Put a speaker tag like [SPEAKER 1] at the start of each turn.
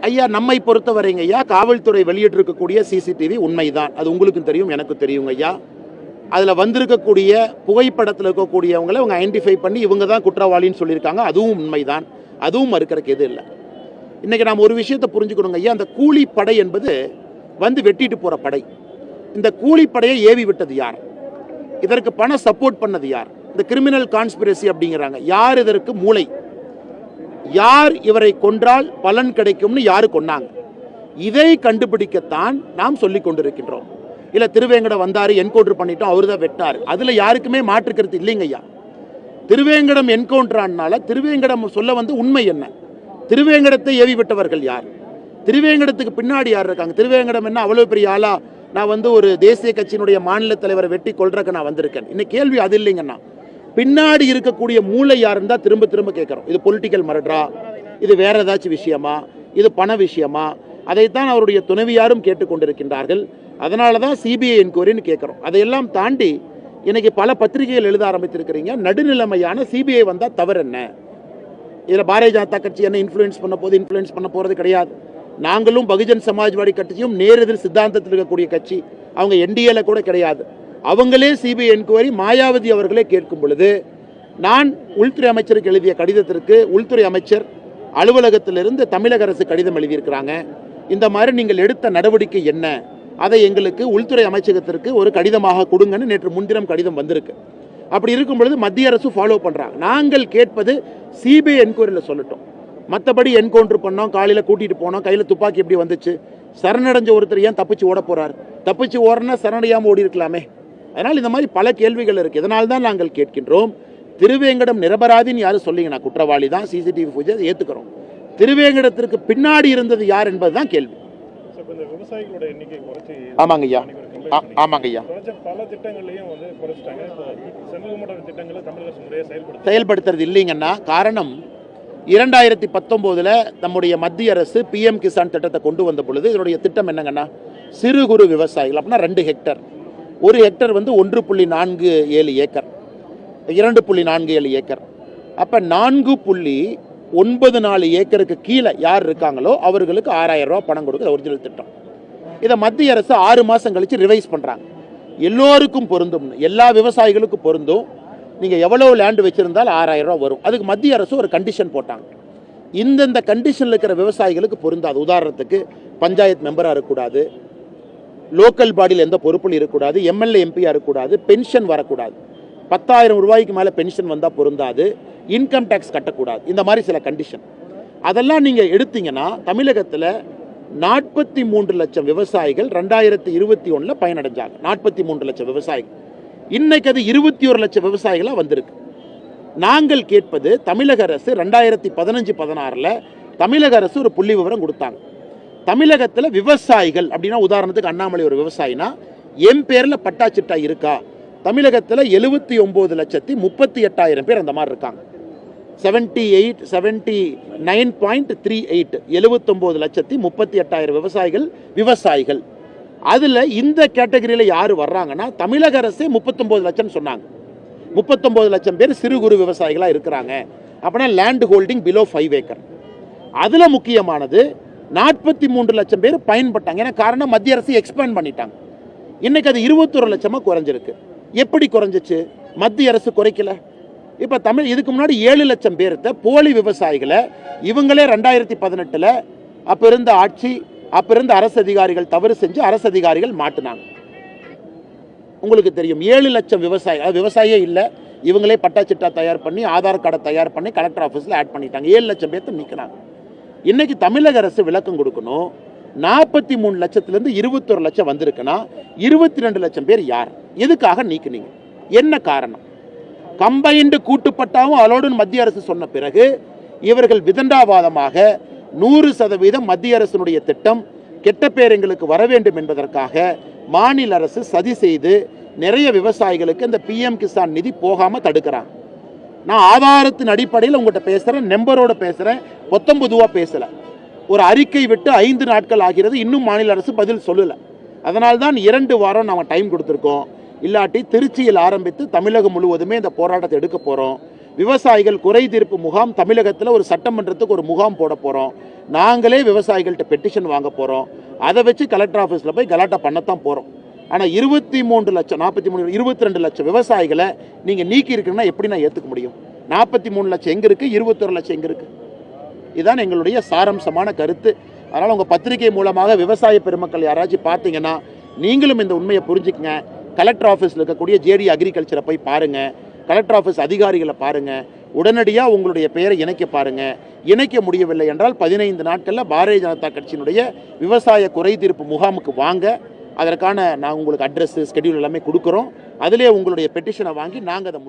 [SPEAKER 1] ஐயா, நம்மை பொறுத்தவரைங்க ஐயா, காவல்துறை வெளியிட்டிருக்கக்கூடிய சிசிடிவி உண்மைதான். அது உங்களுக்கும் தெரியும், எனக்கு தெரியுங்க ஐயா. அதில் வந்திருக்கக்கூடிய புகைப்படத்தில் இருக்கக்கூடியவங்களை அவங்க ஐடென்டிஃபை பண்ணி இவங்க தான் குற்றவாளின்னு சொல்லியிருக்காங்க. அதுவும் உண்மைதான், அதுவும் மறுக்கிறதுக்கு எது இல்லை. இன்றைக்கி நாம் ஒரு விஷயத்தை புரிஞ்சுக்கணுங்க ஐயா, அந்த கூலிப்படை என்பது வந்து வெட்டிட்டு போகிற படை. இந்த கூலிப்படையை ஏவி விட்டது யார்? இதற்கு பணம் சப்போர்ட் பண்ணது யார்? இந்த கிரிமினல் கான்ஸ்பிரசி அப்படிங்கிறாங்க. யார் இதற்கு மூளை? யார் இவரை கொன்றால் பலன் கிடைக்கும்னு யாரு கொன்னாங்க? இதை கண்டுபிடிக்கத்தான் நாம் சொல்லிக் கொண்டிருக்கின்றோம். இல்லை திருவேங்கடம் வந்தார், என்கவுண்டர் பண்ணிட்டோம், அவர் தான் வெட்டார், அதில் யாருக்குமே மாற்றுக்கிறது இல்லைங்க ஐயா. திருவேங்கடம் என்கவுண்டர் ஆனால திருவேங்கடம் சொல்ல வந்து உண்மை என்ன? திருவேங்கடத்தை ஏவி விட்டவர்கள் யார்? திருவேங்கடத்துக்கு பின்னாடி யார் இருக்காங்க? திருவேங்கடம் என்ன அவ்வளோ பெரிய ஆளா? நான் வந்து ஒரு தேசிய கட்சியினுடைய மாநில தலைவரை வெட்டி கொள்றதுக்கு நான் வந்திருக்கேன். இன்னைக்கு கேள்வி அது இல்லைங்கண்ணா. பின்னாடி இருக்கக்கூடிய மூளை யாருன்னு தான் திரும்ப திரும்ப கேட்குறோம். இது பொலிட்டிக்கல் மர்டரா? இது வேற ஏதாச்சும் விஷயமா? இது பண விஷயமா? அதைத்தான் அவருடைய துணைவியாரும் கேட்டுக்கொண்டிருக்கின்றார்கள். அதனால தான் சிபிஐ என்கொயரின்னு கேட்குறோம். அதையெல்லாம் தாண்டி இன்னைக்கு பல பத்திரிகைகள் எழுத ஆரம்பித்திருக்கிறீங்க. நடுநிலைமையான சிபிஐ வந்தால் தவறு என்ன? இதில் பாரதிய ஜனதா கட்சி என்ன இன்ஃப்ளூயன்ஸ் பண்ண போகிறது கிடையாது. நாங்களும் பகுஜன் சமாஜ்வாடி கட்சியும் நேரெதிர் சித்தாந்தத்தில் இருக்கக்கூடிய கட்சி. அவங்க என்டிஏல கூட கிடையாது. அவங்களே சிபிஐ என்கொயரி மாயாவதி அவர்களே கேட்கும் பொழுது நான் உள்துறை அமைச்சருக்கு எழுதிய கடிதத்திற்கு உள்துறை அமைச்சர் அலுவலகத்திலிருந்து தமிழக அரசு கடிதம் எழுதியிருக்கிறாங்க. இந்த மாதிரி நீங்கள் எடுத்த நடவடிக்கை என்ன, அதை எங்களுக்கு உள்துறை அமைச்சகத்திற்கு ஒரு கடிதமாக கொடுங்கன்னு நேற்று முன்தினம் கடிதம் வந்திருக்கு. அப்படி இருக்கும் பொழுது மத்திய அரசு ஃபாலோ பண்ணுறாங்க. நாங்கள் கேட்பது சிபிஐ என்கொயரியில் சொல்லட்டும். மற்றபடி என்கவுண்டர் பண்ணோம், காலையில் கூட்டிகிட்டு போனோம், கையில் துப்பாக்கி எப்படி வந்துச்சு, சரணடைஞ்ச ஒருத்தர் ஏன் தப்பிச்சு ஓட போகிறார்? தப்பிச்சு ஓடுனா சரணடையாமல் ஓடி இருக்கலாமே. அதனால் இந்த மாதிரி பல கேள்விகள் இருக்குது. இதனால் தான் நாங்கள் கேட்கின்றோம், திருவேங்கடம் நிரபராதின்னு யாரும் சொல்லிங்கன்னா குற்றவாளி தான், சிசிடிவி பூஜை ஏற்றுக்கிறோம். திருவேங்கடத்திற்கு பின்னாடி இருந்தது யார் என்பது தான் கேள்வி. ஆமாங்க ஐயா, ஆமாங்க ஐயா, செயல்படுத்துறது இல்லைங்கன்னா காரணம் 2019 நம்முடைய மத்திய அரசு பிஎம் கிசான் திட்டத்தை கொண்டு வந்த பொழுது இதனுடைய திட்டம் என்னங்கன்னா, சிறு குறு விவசாயிகள் அப்படின்னா 2 ஹெக்டர், ஒரு ஹெக்டர் வந்து 1.47 ஏக்கர், 2.47 ஏக்கர். அப்போ 4.94 ஏக்கருக்கு கீழே யார் இருக்காங்களோ அவர்களுக்கு 6000 ரூபா பணம் கொடுக்குற ஒரிஜினல் திட்டம். இதை மத்திய அரசு 6 மாதம் கழிச்சு ரிவைஸ் பண்ணுறாங்க. எல்லோருக்கும் பொருந்தும், எல்லா விவசாயிகளுக்கும் பொருந்தும். நீங்கள் எவ்வளோ லேண்டு வச்சுருந்தால் 6000 ரூபா வரும். அதுக்கு மத்திய அரசு ஒரு கண்டிஷன் போட்டாங்க. இந்தந்த கண்டிஷனில் இருக்கிற விவசாயிகளுக்கு பொருந்தாது. உதாரணத்துக்கு பஞ்சாயத்து மெம்பராக இருக்கக்கூடாது, லோக்கல் பாடியில் எந்த பொறுப்பில் இருக்கக்கூடாது, எம்எல்ஏ எம்பியாக இருக்கக்கூடாது, பென்ஷன் வரக்கூடாது, 10,000 ரூபாய்க்கு மேலே பென்ஷன் வந்தால் பொருந்தாது, இன்கம் டேக்ஸ் கட்டக்கூடாது. இந்த மாதிரி சில கண்டிஷன் அதெல்லாம் நீங்கள் எடுத்தீங்கன்னா தமிழகத்தில் 43 லட்சம் விவசாயிகள் 2021 பயனடைஞ்சாங்க. 43 லட்சம் விவசாயிகள். இன்னைக்கு அது 21 லட்சம் விவசாயிகளாக வந்திருக்கு. நாங்கள் கேட்பது, தமிழக அரசு 2015-16 தமிழக அரசு ஒரு புள்ளி விவரம் கொடுத்தாங்க. தமிழகத்தில் விவசாயிகள் அப்படின்னா, உதாரணத்துக்கு அண்ணாமலை ஒரு விவசாயினா என் பேரில் பட்டாச்சிட்டா இருக்கா? தமிழகத்தில் 79,38,000 பேர் அந்த மாதிரி இருக்காங்க. 79.38 79,38,000 விவசாயிகள். அதில் இந்த கேட்டகரியில் யார் வர்றாங்கன்னா, தமிழக அரசே 39 லட்சம் சொன்னாங்க. 39 லட்சம் பேர் சிறு குறு விவசாயிகளாக இருக்கிறாங்க. அப்படின்னா லேண்ட் ஹோல்டிங் பிலோ 5 ஏக்கர். அதில் முக்கியமானது 43 லட்சம் பேர் பயன்பட்டாங்க. ஏன்னா காரணம், மத்திய அரசு எக்ஸ்பேண்ட் பண்ணிட்டாங்க. இன்னைக்கு அது 21 லட்சமாக குறைஞ்சிருக்கு. எப்படி குறைஞ்சிச்சு? மத்திய அரசு குறைக்கல. இப்போ இதுக்கு முன்னாடி 7 லட்சம் பேர்த்த போலி விவசாயிகளை இவங்களே 2018 அப்போ இருந்த ஆட்சி, அப்போ இருந்த அரசு அதிகாரிகள் தவறு செஞ்சு அரசு அதிகாரிகள் மாட்டினாங்க. உங்களுக்கு தெரியும், 7 லட்சம் விவசாயியே இல்லை, இவங்களே பட்டாச்சிட்டா தயார் பண்ணி ஆதார் கார்டை தயார் பண்ணி கலெக்டர் ஆஃபீஸில் ஆட் பண்ணிட்டாங்க. 7 லட்சம் பேர்த்த நீக்கினாங்க. இன்னைக்கு தமிழக அரசு விளக்கம் கொடுக்கணும். 43 லட்சத்திலிருந்து 21 லட்சம் வந்திருக்குன்னா 22 லட்சம் பேர் யார், எதுக்காக நீக்கினீங்க, என்ன காரணம்? கம்பைன்டு கூட்டுப்பட்டாவும் அலோடுன்னு மத்திய அரசு சொன்ன பிறகு இவர்கள் விதண்டாவாதமாக 100% மத்திய அரசினுடைய திட்டம் கெட்ட பேர் எங்களுக்கு வர வேண்டும் என்பதற்காக மாநில அரசு சதி செய்து நிறைய விவசாயிகளுக்கு இந்த பிஎம் கிசான் நிதி போகாம தடுக்கிறாங்க. நான் ஆதாரத்தின் அடிப்படையில் உங்கள்கிட்ட பேசுறேன், நம்பரோட பேசுறேன், பொதுவாக பேசல. ஒரு அறிக்கை விட்டு 5 நாட்கள் ஆகிறது, இன்னும் மாநில அரசு பதில் சொல்லல. அதனால்தான் 2 வாரம் நாங்கள் டைம் கொடுத்துருக்கோம். இல்லாட்டி திருச்சியில் ஆரம்பித்து தமிழகம் முழுவதுமே இந்த போராட்டத்தை எடுக்க போகிறோம். விவசாயிகள் குறை தீர்ப்பு முகாம் தமிழகத்தில் ஒரு சட்டமன்றத்துக்கு ஒரு முகாம் போட போகிறோம். நாங்களே விவசாயிகள்கிட்ட பெட்டிஷன் வாங்க போகிறோம். அதை வச்சு கலெக்டர் ஆஃபீஸில் போய் கலாட்டா பண்ணத்தான் போகிறோம். ஆனால் 23 லட்சம் 43 22 லட்சம் விவசாயிகளை நீங்கள் நீக்கி இருக்குன்னா எப்படி நான் ஏற்றுக்க முடியும்? 43 லட்சம் எங்கே இருக்குது, 21 லட்சம் எங்கே இருக்குது? இதுதான் எங்களுடைய சாரம்சமான கருத்து. அதனால் உங்கள் பத்திரிகை மூலமாக விவசாய பெருமக்கள் யாராச்சும் பார்த்தீங்கன்னா நீங்களும் இந்த உண்மையை புரிஞ்சுக்கங்க. கலெக்டர் ஆஃபீஸில் இருக்கக்கூடிய ஜேடி அக்ரிகல்ச்சரை போய் பாருங்கள். கலெக்டர் ஆஃபீஸ் அதிகாரிகளை பாருங்கள். உடனடியாக உங்களுடைய பெயரை இணைக்க பாருங்கள். இணைக்க முடியவில்லை என்றால் 15 நாட்களில் பாரதிய ஜனதா கட்சியினுடைய விவசாய குறை தீர்ப்பு முகாமுக்கு வாங்க. அதற்கான நான் உங்களுக்கு அட்ரஸ் ஸ்கெடியூல் எல்லாமே கொடுக்குறோம். அதிலே உங்களுடைய பெட்டிஷனை வாங்கி நாங்கள் அதை